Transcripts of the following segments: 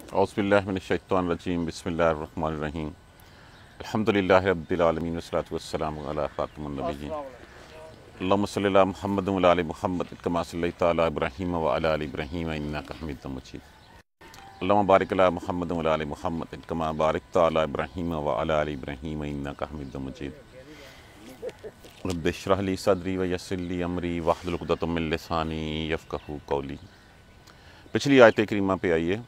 औज़ुबिल्लाहि मिनश्शैतानिर्रजीम बिस्मिल्लाहिर्रहमानिर्रहीम अल्हम्दुलिल्लाहि रब्बिल आलमीन वस्सलातु वस्सलामु अला खातिमिन नबिय्यीन अल्लाहुम्मा सल्लि अला मुहम्मद व अला आलि मुहम्मद कमा सल्लैता अला इब्राहीम व अला आलि इब्राहीम इन्नका हमीदुम मजीद अल्लाहुम्मा बारिक अला मुहम्मद व अला आलि मुहम्मद कमा बारकता अला इब्राहीम व अला आलि इब्राहीम इन्नका हमीदुम मजीद रब्बि इश्रह ली सदरी व यस्सिर ली अमरी वहलुल उक़दतम मिन लिसानी यफ़क़हू कौली। पिछली आयत करीमा पे आइए,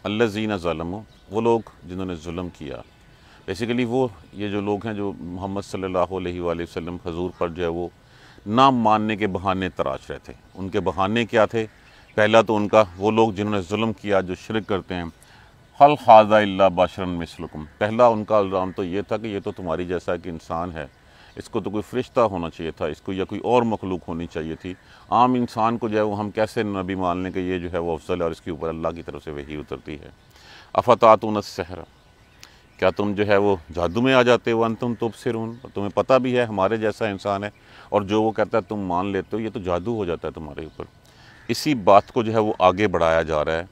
अल्लज़ीना ज़लमू, वो लोग जिन्होंने जुल्म किया। बेसिकली वो ये जो लोग हैं जो मोहम्मद सल्लल्लाहु अलैहि वसल्लम हजूर पर जो है वो ना मानने के बहाने तराश रहे थे। उनके बहाने क्या थे? पहला तो उनका वो लोग जिन्होंने जुल्म किया, जो शिरक करते हैं, हल हाज़ा इल्ला बशरन मिस्लुकुम, पहला उनका इल्ज़ाम तो ये था कि ये तो तुम्हारी जैसा कि इंसान है, इसको तो कोई फ़रिश्ता होना चाहिए था, इसको या कोई और मखलूक होनी चाहिए थी। आम इंसान को जो है वो हम कैसे नबी मान लें कि ये जो है वो अफजल है और इसके ऊपर अल्लाह की तरफ से वही उतरती है। अफ़तातून अस्सहर, क्या तुम जो है वो जादू में आ जाते हो? अंतुम तुबसिरून, तुम्हें पता भी है हमारे जैसा इंसान है और जो वो कहता है तुम मान लेते हो, ये तो जादू हो जाता है तुम्हारे ऊपर। इसी बात को जो है वो आगे बढ़ाया जा रहा है।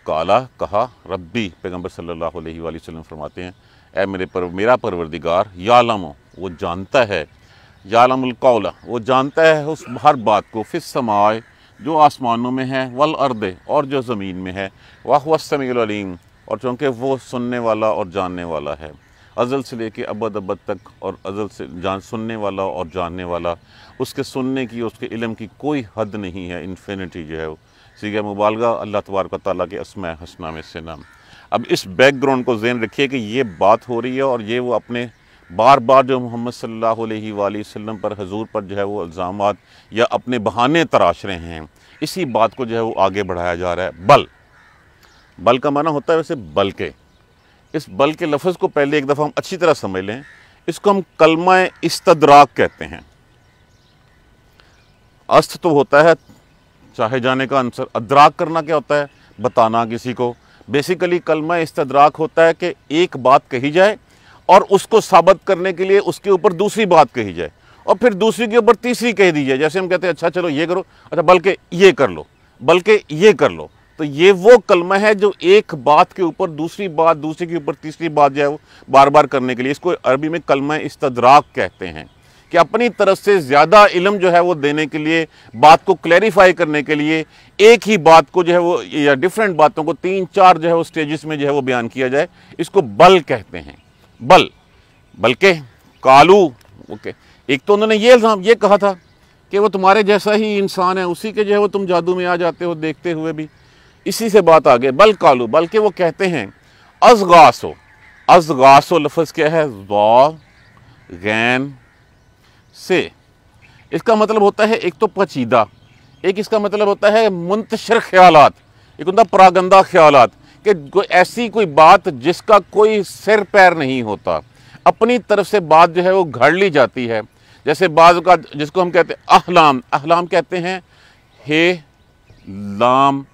काला, कहा, रब्बी, पैगम्बर सल्लल्लाहु अलैहि वसल्लम फरमाते हैं, ऐ मेरा परवरदिगार, यालमो, वो जानता है, यालमुल कौला, वो जानता है उस हर बात को, फिस समाए, जो आसमानों में है, वल अर्दे, और जो ज़मीन में है, वाह वस्समीउल अलीम, और चूँकि वो सुनने वाला और जानने वाला है, अज़ल से लेके अबद अबद तक, और अज़ल से सुनने वाला और जानने वाला, उसके सुनने की, उसके इल्म की कोई हद नहीं है। इन्फिनिटी जो है वो सीगा मुबालगा अल्लाह तबारक व तआला के अस्मा हसना में से नाम। अब इस बैकग्राउंड को ज़हन रखिए कि ये बात हो रही है और ये वो अपने बार बार जो मोहम्मद सल्लल्लाहु अलैहि वसल्लम पर, हजूर पर जो है वो इल्ज़ामात या अपने बहाने तराश रहे हैं। इसी बात को जो है वो आगे बढ़ाया जा रहा है। बल का माना होता है वैसे बल के, इस बल के लफ्ज़ को पहले एक दफ़ा हम अच्छी तरह समझ लें। इसको हम कलमा इस्तदराक कहते हैं। अस्त तो होता है चाहे जाने का आंसर, अदराक करना क्या होता है? बताना किसी को। बेसिकली कलमा इस्तदराक होता है कि एक बात कही जाए और उसको साबित करने के लिए उसके ऊपर दूसरी बात कही जाए और फिर दूसरी के ऊपर तीसरी कह दी जाए। जैसे हम कहते हैं अच्छा चलो ये करो, अच्छा बल्कि ये कर लो, बल्कि ये कर लो। तो ये वो कलमा है जो एक बात के ऊपर दूसरी बात, दूसरी के ऊपर तीसरी बात जो है वो बार बार करने के लिए, इसको अरबी में कलमा इस्तदराक कहते हैं। कि अपनी तरफ से ज़्यादा इल्म जो है वो देने के लिए, बात को क्लैरिफाई करने के लिए, एक ही बात को जो है वो या डिफरेंट बातों को 3-4 जो है वो स्टेजेस में जो है वो बयान किया जाए, इसको बल कहते हैं। बल्कि कालू, ओके, एक तो उन्होंने ये कहा था कि वो तुम्हारे जैसा ही इंसान है, उसी के जो है वो तुम जादू में आ जाते हो देखते हुए भी। इसी से बात आगे, बल कालू, बल्कि वो कहते हैं अज़गासो लफ्ज़ क्या है? गैन से, इसका मतलब होता है एक तो पचीदा, एक इसका मतलब होता है मुंतशिर ख्यालात, एक होता है परागंदा ख्यालात, कि कोई ऐसी कोई बात जिसका कोई सिर पैर नहीं होता, अपनी तरफ से बात जो है वो घड़ ली जाती है। जैसे बाज़ का जिसको हम कहते हैं अहलाम कहते हैं, हे लाम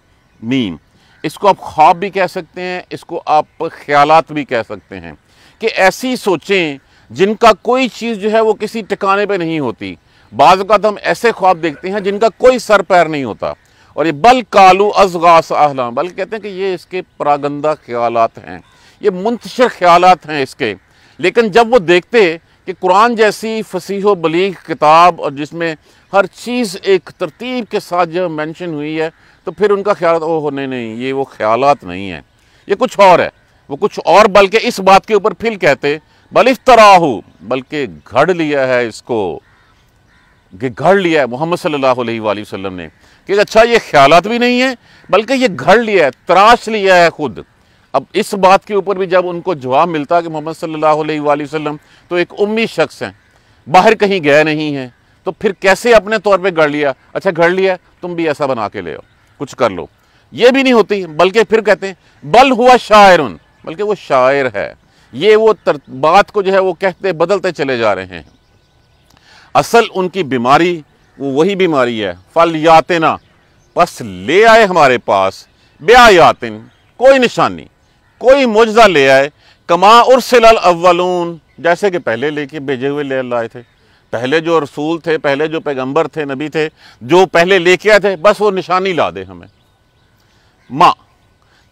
मीम, इसको आप ख्वाब भी कह सकते हैं, इसको आप ख्यालात भी कह सकते हैं, कि ऐसी सोचें जिनका कोई चीज़ जो है वो किसी ठिकाने पे नहीं होती। बाज़ का तो हम ऐसे ख्वाब देखते हैं जिनका कोई सर पैर नहीं होता। और ये बल कालू अज़गास अहलाम, बल कहते हैं कि ये इसके परागंदा ख्यालात हैं, ये मुंतशिर ख्यालात हैं इसके। लेकिन जब वो देखते कि कुरान जैसी फसीह व बलीग किताब और जिसमें हर चीज़ एक तरतीब के साथ जो मेंशन हुई है, तो फिर उनका ख्याल, ओह नहीं, ये वो ख्यालात नहीं है, ये कुछ और है, वो कुछ और। बल्कि इस बात के ऊपर फिर कहते बल इफ्तराहू, बल्कि घड़ लिया है इसको, कि घड़ लिया है मोहम्मद सल्लल्लाहु अलैहि वसल्लम ने, कि अच्छा ये ख्यालात भी नहीं है बल्कि ये घड़ लिया है, तराश लिया है खुद। अब इस बात के ऊपर भी जब उनको जवाब मिलता कि मोहम्मद सल्लल्लाहु अलैहि वसल्लम तो एक उम्मी शख्स हैं, बाहर कहीं गए नहीं हैं, तो फिर कैसे अपने तौर पे घड़ लिया? अच्छा घड़ लिया, तुम भी ऐसा बना के ले आओ, कुछ कर लो। ये भी नहीं होती, बल्कि फिर कहते हैं बल हुआ शायरुन, बल्कि वो शायर है। ये वो बात को जो है वो कहते बदलते चले जा रहे हैं। असल उनकी बीमारी वो वही बीमारी है, फल यातना, बस ले आए हमारे पास, बेआयातिन, कोई निशानी, कोई मुजज़ा ले आए, कमा उरसिलल अव्वलून, जैसे कि पहले लेके भेजे हुए ले लाए थे। पहले जो रसूल थे, पहले जो पैगंबर थे, नबी थे, जो पहले लेके आए थे, बस वो निशानी ला दे हमें। माँ,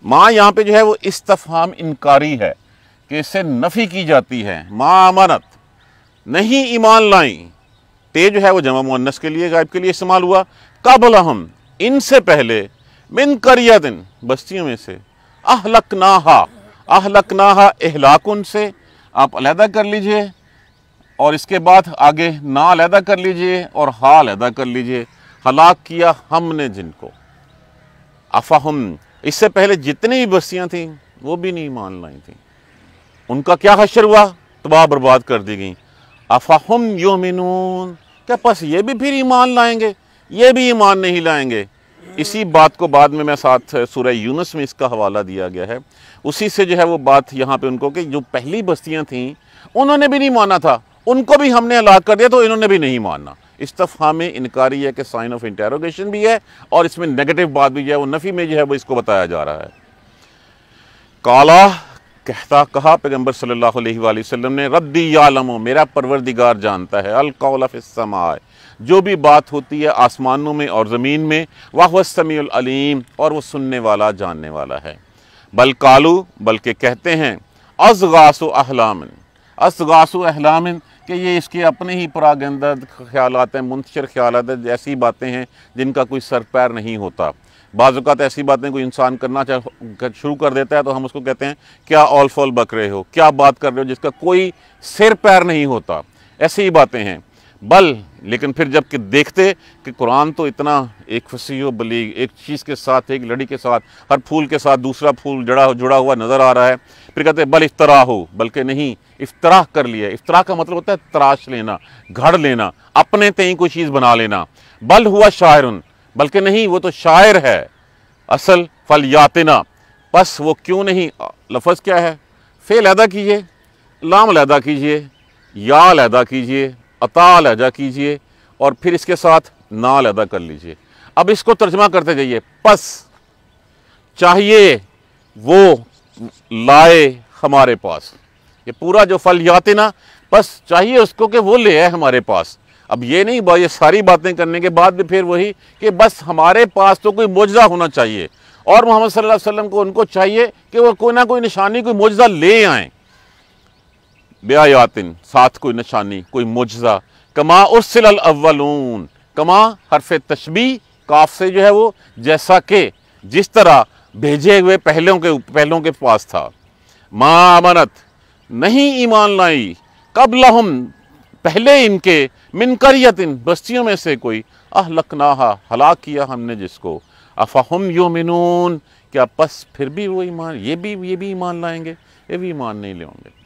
माँ यहाँ पे जो है वो इस्तफहाम इनकारी है कि इससे नफ़ी की जाती है। माँ अमानत, नहीं ईमान लाई, ते जो है वो जमा मुअन्नस के लिए, गायब के लिए इस्तेमाल हुआ। कबल हम, इनसे पहले, मिन करियतिन, बस्तियों में से, अहलकनाहा, अहलकनाहा इहलाकुन से आप अलहदा कर लीजिए, और इसके बाद आगे ना अलहदा कर लीजिए और हा अलहदा कर लीजिए, हलाक किया हमने जिनको। अफ़हुम, इससे पहले जितनी भी बस्तियाँ थीं वो भी नहीं मान लाई थी, उनका क्या हश्र हुआ, तबाह बर्बाद कर दी गई। अफ़हुम युमिनून, क्या बस ये भी फिर ईमान लाएंगे, ये भी ईमान नहीं लाएंगे। इसी बात को बाद में मैं साथ सूरह यूनुस में इसका हवाला दिया गया है, उसी से जो है वो बात यहाँ पे उनको कि जो पहली बस्तियाँ थीं उन्होंने भी नहीं माना था, उनको भी हमने हलाक कर दिया तो इन्होंने भी नहीं माना। इस्तफहाम इनकारी है कि साइन ऑफ इंटेरोगेशन भी है और इसमें नेगेटिव बात भी जो है वो नफ़ी में जो है वो इसको बताया जा रहा है। काला, कहता कहा पैगम्बर सल्लल्लाहु अलैहि वसल्लम ने, रद्दी यालमो, मेरा परवरदिगार जानता है, अल कौल फिस समाए, जो भी बात होती है आसमानों में और ज़मीन में, वह समीउल अलीम, और वो सुनने वाला जानने वाला है। बल कालू, बल्कि कहते हैं, अज़गासु अहलामिन, अज़गासु अहलामिन, कि ये इसके अपने ही परागंदा ख्यालात हैं, मुंतशिर ख्यालात हैं, ऐसी बातें हैं जिनका कोई सर पैर नहीं होता। बाज़ औक़ात ऐसी बातें कोई इंसान करना शुरू कर देता है तो हम उसको कहते हैं क्या ऑल फॉल बक रहे हो, क्या बात कर रहे हो जिसका कोई सिर पैर नहीं होता, ऐसी ही बातें हैं। बल, लेकिन फिर जब कि देखते कि कुरान तो इतना एक फसीह बलीग, एक चीज़ के साथ, एक लड़ी के साथ, हर फूल के साथ दूसरा फूल जुड़ा हुआ नज़र आ रहा है, फिर कहते हैं बल इफ्तरा हो, बल्कि नहीं, इफ्तराह कर लिया। इफ्तराह का मतलब होता है तराश लेना, घड़ लेना, अपने तय कोई चीज़ बना लेना। बल हुआ शायरुन, बल्कि नहीं, वो तो शायर है। असल फल यातना, बस वो क्यों नहीं, लफ्ज़ क्या है, फ़ेल अदा कीजिए, लाम अदा कीजिए, या अदा कीजिए, अता अदा कीजिए, और फिर इसके साथ ना अदा कर लीजिए। अब इसको तर्जमा करते जाइए, बस चाहिए वो लाए हमारे पास, ये पूरा जो फल यातना, बस चाहिए उसको कि वो ले आए हमारे पास। अब ये नहीं, ये सारी बातें करने के बाद भी फिर वही कि बस हमारे पास तो कोई मुजज़ा होना चाहिए, और मोहम्मद सल्लल्लाहु अलैहि वसल्लम को उनको चाहिए कि वो कोई ना कोई निशानी, कोई मुजज़ा ले आएँ। बेआयातिन, साथ कोई निशानी, कोई मुजज़ा, कमा उर्सिलल अव्वलून, कमा हरफ तशबीह, काफ से जो है वो, जैसा कि, जिस तरह भेजे हुए पहलों के पास था। मा अमानत, नहीं ईमान लाई, कबलहुम, पहले इनके, मिन करियतिन, बस्तियों में से कोई, अहलकनाहा, हलाक किया हमने जिसको। अफ़हुम युमिनून, क्या बस फिर भी वो ईमान, ये भी ईमान लाएंगे, ये भी ईमान नहीं लेंगे।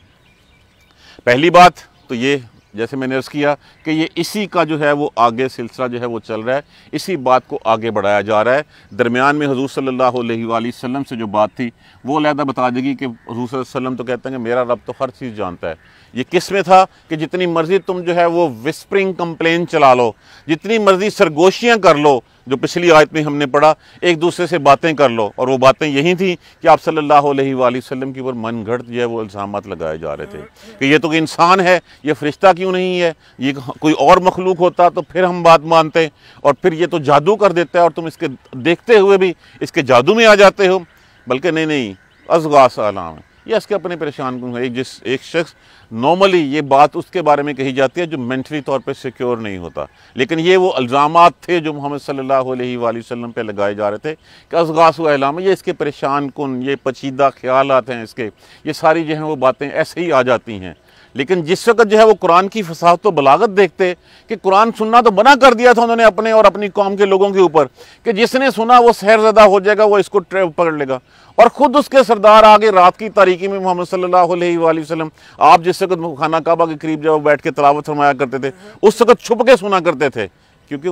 पहली बात तो ये, जैसे मैंने अर्ज़ किया कि ये इसी का जो है वो आगे सिलसिला जो है वो चल रहा है, इसी बात को आगे बढ़ाया जा रहा है। दरमियान में हुज़ूर सल्लल्लाहु अलैहि वसल्लम से जो बात थी वो अलहदा बता देगी कि हुज़ूर सल्लल्लाहु अलैहि वसल्लम तो कहते हैं कि मेरा रब तो हर चीज़ जानता है। ये किस में था कि जितनी मर्ज़ी तुम जो है वो विस्परिंग कंप्लेन चला लो, जितनी मर्ज़ी सरगोशियाँ कर लो, जो पिछली आयत में हमने पढ़ा, एक दूसरे से बातें कर लो, और वो बातें यही थी कि आप सल्लल्लाहु अलैहि वसल्लम के ऊपर मनगढ़ंत जो है वो इल्ज़ामात लगाए जा रहे थे कि ये तो इंसान है, ये फरिश्ता क्यों नहीं है, ये कोई और मखलूक होता तो फिर हम बात मानते, और फिर ये तो जादू कर देता है और तुम इसके देखते हुए भी इसके जादू में आ जाते हो। बल्कि नहीं, अज़गास आलाम, ये इसके अपने परेशान कौन है। एक शख्स नॉर्मली ये बात उसके बारे में कही जाती है जो मेंटली तौर पे सिक्योर नहीं होता, लेकिन ये वो इल्ज़ामात थे जो मोहम्मद सल्लल्लाहु अलैहि वसल्लम पे लगाए जा रहे थे कि अज़गास व अहलाम, ये इसके परेशान कुन, ये पचीदा ख्यालात हैं इसके, ये सारी जो हैं वो बातें ऐसे ही आ जाती हैं। लेकिन जिस वक्त जो है वो कुरान की फसाहत तो बलागत देखते कि कुरान सुनना तो मना कर दिया था उन्होंने अपने और अपनी कौम के लोगों के ऊपर कि जिसने सुना वो सहरज़दा हो जाएगा, वो इसको पकड़ लेगा, और ख़ुद उसके सरदार आगे रात की तारीकी में मोहम्मद सल्लल्लाहु अलैहि वसल्लम, आप जिस वक्त खाना काबा के करीब जब बैठ के तिलावत फरमाया करते थे उस वक्त छुप के सुना करते थे, क्योंकि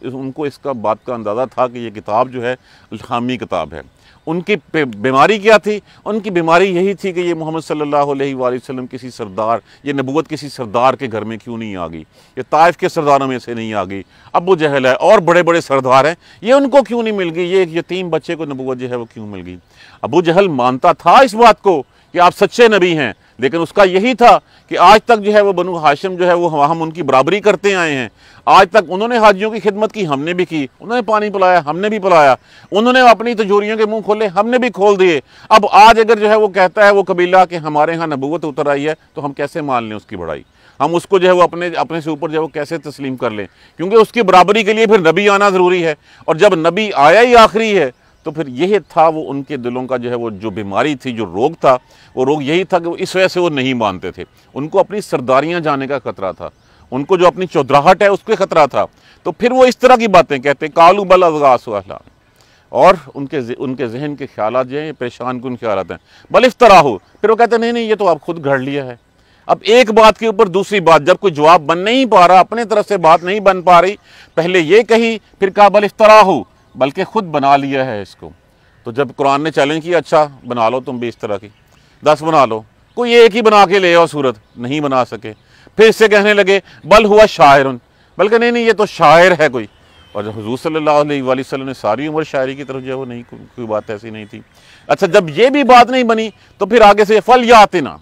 उनको इसका बात का अंदाज़ा था कि ये किताब जो है इल्हामी किताब है। उनकी बीमारी क्या थी? उनकी बीमारी यही थी कि ये मोहम्मद सल्लल्लाहु अलैहि वसल्लम किसी सरदार, ये नबूवत किसी सरदार के घर में क्यों नहीं आ गई, ये ताइफ के सरदारों में से नहीं आ गई, अबू जहल है और बड़े बड़े सरदार हैं, ये उनको क्यों नहीं मिल गई, ये एक यतीम बच्चे को नबूवत जो है वो क्यों मिल गई। अबू जहल मानता था इस बात को कि आप सच्चे नबी हैं, लेकिन उसका यही था कि आज तक जो है वो बनु हाशिम जो है वो हम उनकी बराबरी करते आए हैं। आज तक उन्होंने हाजियों की खिदमत की, हमने भी की, उन्होंने पानी पिलाया, हमने भी पिलाया, उन्होंने अपनी तिजोरियों के मुंह खोले, हमने भी खोल दिए। अब आज अगर जो है वो कहता है वो कबीला कि हमारे यहाँ नबूवत उतर आई है, तो हम कैसे मान लें उसकी बड़ाई? हम उसको जो है वो अपने से ऊपर जो है वो कैसे तस्लीम कर लें? क्योंकि उसकी बराबरी के लिए फिर नबी आना ज़रूरी है, और जब नबी आया ही आखिरी है तो फिर यही था वो उनके दिलों का जो है वो जो बीमारी थी, जो रोग था, वो रोग यही था कि वो इस वजह से वो नहीं मानते थे। उनको अपनी सरदारियाँ जाने का खतरा था, उनको जो अपनी चौधराहट है उसके खतरा था। तो फिर वो इस तरह की बातें कहते, कालू बल अज़गास वाला, और उनके जहन के ख्यालात जो हैं परेशान कुन ख्यालात हैं। बल इफ्तरा हो, फिर वो कहते नहीं नहीं ये तो आप खुद घड़ लिया है। अब एक बात के ऊपर दूसरी बात, जब कोई जवाब बन नहीं पा रहा, अपने तरफ से बात नहीं बन पा रही, पहले ये कही, फिर कहा बल इफ्तरा हो, बल्कि खुद बना लिया है इसको। तो जब कुरान ने चैलेंज किया, अच्छा बना लो तुम भी इस तरह की, 10 बना लो, कोई एक ही बना के ले आओ सूरत, नहीं बना सके। फिर इससे कहने लगे बल हुआ शायरुन, बल्कि नहीं नहीं ये तो शायर है कोई। और जब हुजूर सल्लल्लाहु अलैहि वसल्लम ने सारी उम्र शायरी की तरफ जो है वो नहीं, कोई बात ऐसी नहीं थी। अच्छा जब ये भी बात नहीं बनी तो फिर आगे से फल यातिना,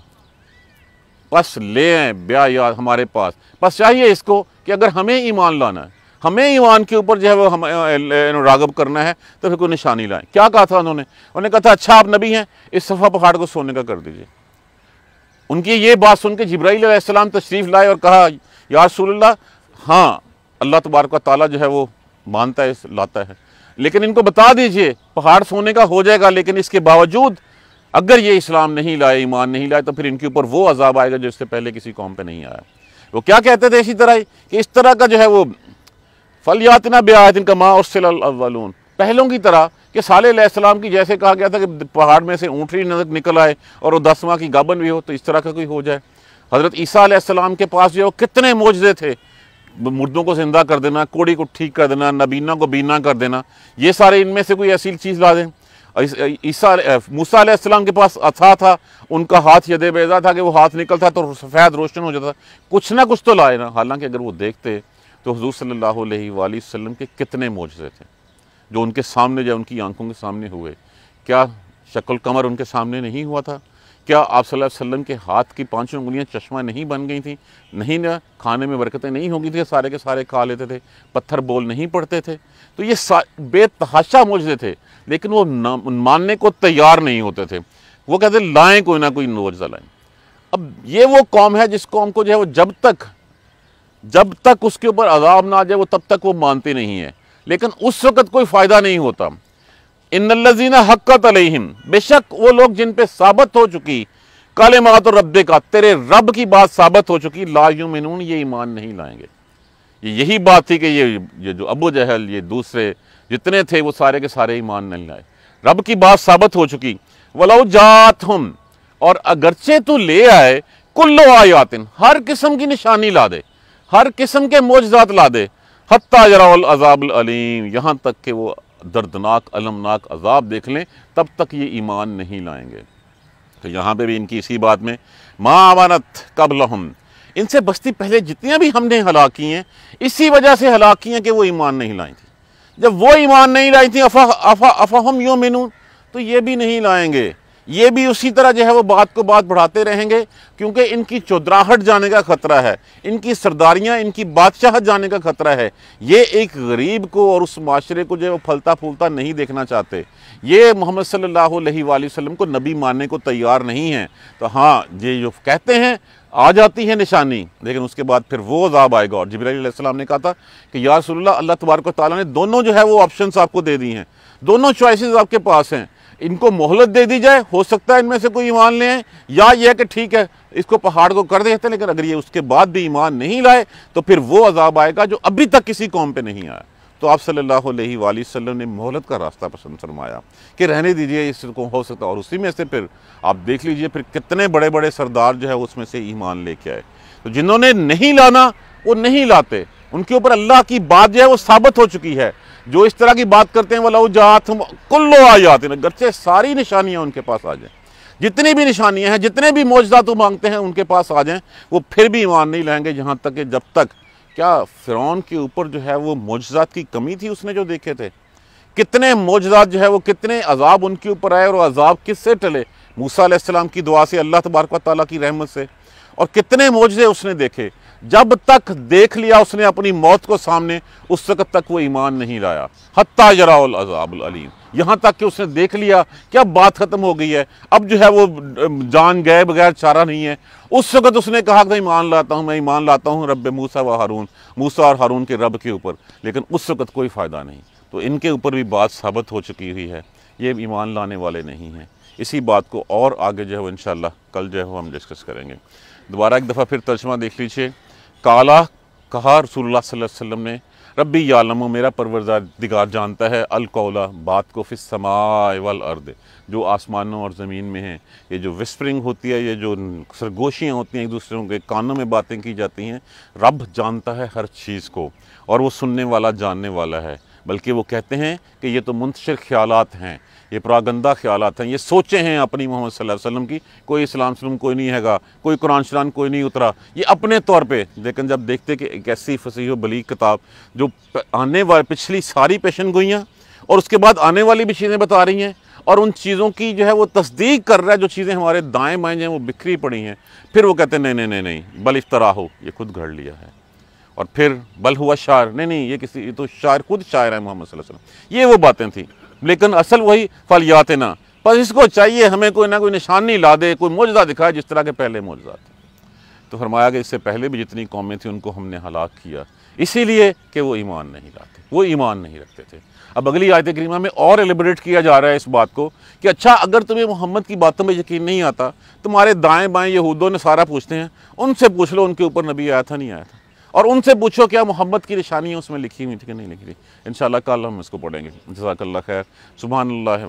बस ले आए ब्या याद हमारे पास, बस चाहिए इसको कि अगर हमें ईमान लाना है, हमें ईमान के ऊपर जो है वो हम रागब करना है, तो फिर कोई निशानी लाएं। क्या कहा था उन्होंने कहा था अच्छा आप नबी हैं, इस सफ़ा पहाड़ को सोने का कर दीजिए। उनकी ये बात सुन के जिब्राईल अलैहिस्सलाम तशरीफ़ लाए और कहा या रसूलल्लाह, हाँ अल्लाह तबारक व तआला जो है वो मानता है, लाता है, लेकिन इनको बता दीजिए पहाड़ सोने का हो जाएगा, लेकिन इसके बावजूद अगर ये इस्लाम नहीं लाए, ईमान नहीं लाए, तो फिर इनके ऊपर वो अजाब आएगा जो इससे पहले किसी कौम पे नहीं आया। वो क्या कहते थे इसी तरह ही कि इस तरह का जो है वो फलियातना बेआयतिन कमा उर्सिल अव्वलून, पहलों की तरह कि सालेह अलैहिस्सलाम की जैसे कहा गया था कि पहाड़ में से ऊँटनी निकल आए और वो 10वां की गाबन भी हो, तो इस तरह का कोई हो जाए। हज़रत ईसा अलैहिस्सलाम के पास जो है वो कितने मोजज़े थे, मुर्दों को जिंदा कर देना, कोड़ी को ठीक कर देना, नबीना को बीना कर देना, ये सारे इनमें से कोई ऐसी चीज़ ला दें। मूसा अलैहिस्सलाम के पास अथा था, उनका हाथ यदे बैज़ा था कि वो हाथ निकलता तो सफ़ेद रोशन हो जाता, कुछ ना कुछ तो लाए ना। हालांकि अगर वो देखते तो हुज़ूर सल्लल्लाहु अलैहि वसल्लम के कितने मोजज़े थे जो उनके सामने, जो उनकी आंखों के सामने हुए। क्या शक्ल कमर उनके सामने नहीं हुआ था? क्या आप सल्लल्लाहु अलैहि वसल्लम के हाथ की 5 उंगलियां चश्मा नहीं बन गई थी? नहीं ना, खाने में बरकतें नहीं होगी थी, सारे के सारे खा लेते थे, पत्थर बोल नहीं पड़ते थे। तो ये बेतहाशा मोजज़े थे, लेकिन वो मानने को तैयार नहीं होते थे। वो कहते लाएं कोई ना कोई मोजज़ा लाएं। अब ये वो कौम है जिस कौम को जो है वो जब तक उसके ऊपर अज़ाब ना आ जाए वो तब तक वो मानती नहीं है, लेकिन उस वक़्त कोई फ़ायदा नहीं होता। इन्नल्लज़ीना हक़्क़त अलैहिम, बेशक वो लोग जिन पे साबित हो चुकी कलिमात रब्बिका, तेरे रब की बात साबित हो चुकी, ला युमिनून, ये ईमान नहीं लाएंगे। यही बात थी कि ये जो अबू जहल, ये दूसरे जितने थे वो सारे के सारे ईमान नहीं लाए। रब की बात साबित हो चुकी। वलौ जातहुम, और अगरचे तू ले आए, कुल्लु आयातिन, हर किस्म की निशानी ला दे, हर किस्म के मोजज़ात ला दे, हत्ता यराउल अज़ाबुल अलीम, यहाँ तक कि वो दर्दनाक अलमनाक अजाब देख लें, तब तक ये ईमान नहीं लाएंगे। तो यहाँ पे भी इनकी इसी बात में मा अमानत कबलहुम, इनसे बस्ती पहले जितनियाँ भी हमने हलाक की हैं, इसी वजह से हलाक की हैं कि वो ईमान नहीं लाई थी। जब वो ईमान नहीं लाई थी, अफ़हम युमिनून, तो ये भी नहीं लाएंगे। ये भी उसी तरह जो है वो बात को बात बढ़ाते रहेंगे, क्योंकि इनकी चौधराहट जाने का खतरा है, इनकी सरदारियाँ, इनकी बादशाहत जाने का खतरा है। ये एक गरीब को और उस माशरे को जो है वो फलता फूलता नहीं देखना चाहते। ये मोहम्मद सल्लल्लाहु अलैहि वसल्लम को नबी मानने को तैयार नहीं हैं। तो हाँ, ये जो कहते हैं आ जाती है निशानी, लेकिन उसके बाद फिर वो अज़ाब आएगा। और जिब्राईल अलैहिस्सलाम ने कहा था कि या रसूलल्लाह, अल्लाह तबारक व तआला ने दोनों जो है वो ऑप्शंस आपको दे दी हैं, दोनों चॉइसेस आपके पास हैं। इनको मोहलत दे दी जाए, हो सकता है इनमें से कोई ईमान ले आए, या ये कि ठीक है इसको पहाड़ को कर देते हैं, लेकिन अगर ये उसके बाद भी ईमान नहीं लाए तो फिर वो अजाब आएगा जो अभी तक किसी कौम पे नहीं आया। तो आप सल्लल्लाहु अलैहि वसल्लम ने मोहलत का रास्ता पसंद फरमाया कि रहने दीजिए, इसको हो सकता है। और उसी में से फिर आप देख लीजिए फिर कितने बड़े बड़े सरदार जो है उसमें से ईमान लेके आए। तो जिन्होंने नहीं लाना वो नहीं लाते, उनके ऊपर अल्लाह की बात जो है वो साबित हो चुकी है। जो इस तरह की बात करते हैं वला जात कुल्लो आयात, अगरचे सारी निशानियां उनके पास आ जाएं, जितनी भी निशानियां हैं, जितने भी मोजज़ात मांगते हैं उनके पास आ जाएं, वो फिर भी ईमान नहीं लाएंगे। जहाँ तक कि जब तक क्या फ़िरौन के ऊपर जो है वो मोजज़ात की कमी थी, उसने जो देखे थे, कितने मोजज़ात जो है वो, कितने अजाब उनके ऊपर आए, और अजाब किससे टले, मूसा अलैहिस्सलाम की दुआ से, अल्लाह तबारक व तआला की रहमत से, और कितने मोजज़े उसने देखे। जब तक देख लिया उसने अपनी मौत को सामने, उस वक़्त तक वो ईमान नहीं लाया। हत्ता यराउल अज़ाबुल अलीम, यहाँ तक कि उसने देख लिया कि अब बात ख़त्म हो गई है, अब जो है वो जान गए बगैर चारा नहीं है। उस वक़्त उसने कहा कि ईमान लाता हूँ, मैं ईमान लाता हूँ रब मूसा व हारून, मूसा और हारून के रब के ऊपर। लेकिन उस वक़्त कोई फ़ायदा नहीं। तो इनके ऊपर भी बात साबित हो चुकी हुई है, ये ईमान लाने वाले नहीं हैं। इसी बात को और आगे जो है इंशाअल्लाह कल जो है हम डिस्कस करेंगे। दोबारा एक दफ़ा फिर तर्जुमा देख लीजिए। काला कहा रसूलुल्लाह सल्लल्लाहु अलैहि वसल्लम ने, रब्बी यालमु, मेरा परवरदिगार जानता है, अल कौला, बात को, फिस समाए वल अर्द, जो आसमानों और ज़मीन में है। ये जो विस्परिंग होती है, ये जो सरगोशियाँ होती हैं, एक दूसरे के कानों में बातें की जाती हैं, रब जानता है हर चीज़ को, और वो सुनने वाला, जानने वाला है। बल्कि वो कहते हैं कि ये तो मुंतशिर ख्यालात हैं, ये प्रागंदा ख्यालात हैं, ये सोचें हैं अपनी मोहम्मद सल्लल्लाहु अलैहि वसल्लम की। कोई इस्लाम सल्लम कोई नहीं हैगा, कोई कुरान शरान कोई नहीं उतरा, ये अपने तौर पे। लेकिन जब देखते कि एक ऐसी फसीह बलीग किताब जो आने वाली पिछली सारी पेशन गोइयाँ और उसके बाद आने वाली भी चीज़ें बता रही हैं, और उन चीज़ों की जो है वो तस्दीक कर रहा है, जो चीज़ें हमारे दाएँ बाएँ जो हैं वो बिखरी पड़ी हैं, फिर वो कहते हैं नहीं नहीं नहीं नहीं, बल इफ्तरा हो, ये खुद घड़ लिया है। और फिर बल हुआ शायर, नहीं नहीं, ये तो शायर, खुद शायर है मोहम्मद सल्लल्लाहु अलैहि वसल्लम। ये वो बातें थी। लेकिन असल वही फलियात ना, पर इसको चाहिए हमें कोई ना कोई निशानी ला दे, कोई मोजज़ा दिखाए जिस तरह के पहले मोजज़ा थे। तो फरमाया कि इससे पहले भी जितनी कौमें थी उनको हमने हलाक किया, इसीलिए कि वो ईमान नहीं लाते, वो ईमान नहीं रखते थे। अब अगली आयत करीमा में और एलिब्रेट किया जा रहा है इस बात को कि अच्छा, अगर तुम्हें मोहम्मद की बातों में यकीन नहीं आता, तुम्हारे दाएँ बाएँ यहूदों ने सारा पूछते हैं, उनसे पूछ लो उनके ऊपर नबी आया था नहीं आया था, और उनसे पूछो क्या मोहम्मद की निशानी है उसमें लिखी हुई थी कि नहीं लिखी थी। इंशाअल्लाह कल हम इसको पढ़ेंगे। जज़ाकल्लाह खैर। सुभानअल्लाह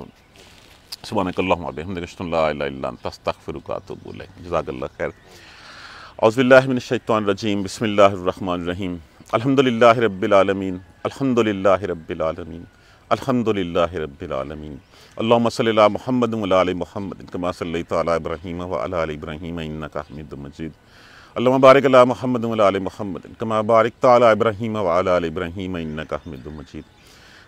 सुभानकल्लाहुम्मा व बिहम्दिका अशहदु अन ला इलाहा इल्ला अंता अस्तगफिरुका व अतूबु इलैक। जज़ाकल्लाह खैर। औज़ुबिल्लाहि मिनश शैतानिर रजीम। बिस्मिल्लाहिर रहमानिर रहीम। अल्हम्दुलिल्लाहि रब्बिल आलमीन, अल्हम्दुलिल्लाहि रब्बिल आलमीन, अल्हम्दुलिल्लाहि रब्बिल आलमीन। अल्लाहुम्मा सल्लि अला मुहम्मद व अला आलि मुहम्मद कमा सल्लैता अला इब्राहीम व अला आलि इब्राहीम इन्नका हमीदुम मजीद। अल्लाहुम्मा बारिक अला मुहम्मद व अला आलि मुहम्मद कमा बारकता अला इब्राहीम व अला आलि इब्राहीम इन्नका हमीदुम मजीद।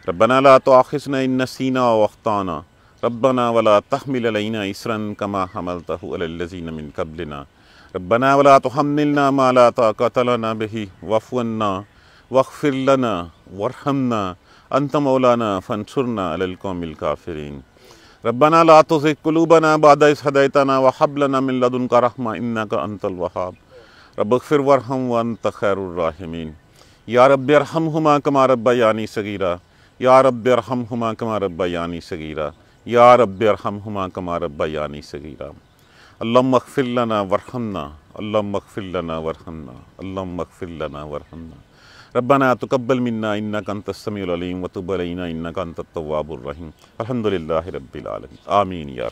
रब्बना ला तुआखिज़ना इन नसीना व अख़्ताना, रब्बना वला तहमिल अलैना इसरन कमा हमलतहु अलल लज़ीना मिन क़ब्लिना, रब्बना वला तुहम्मिलना मा ला ताक़त लना बिही वअफ़ु अन्ना वग़फ़िर लना वरहमना अंत मौलाना फंसुरना अलल क़ौमिल काफ़िरीन। रब्बना ला तुज़िग़ क़ुलूबना बअद इज़ हदैतना व हब लना मिन लदुनका रहमा इन्नका अंतल वहाब, रब्बिग़फ़िर वरहम व अंत खैरुर राहिमीन। या रब्बि इरहमहुमा कमा रब्बयानी सगीरा, या रब्बि इरहमहुमा कमा रब्बयानी सगीरा, या रब्बि इरहमहुमा कमा रब्बयानी सगीरा। अल्लाहुम्मा इग़फ़िर लना वरहमना, अल्लाहुम्मा इग़फ़िर लना वरहमना, अल्लाहुम्मा इग़फ़िर लना वरहमना। रब्बना तक़ब्बल मिन्ना इन्नका अंतस समीउल अलीम व तुब अलैना इन्नका अंतत तव्वाबुर रहीम। अल्हम्दुलिल्लाहि रब्बिल आलमीन। आमीन या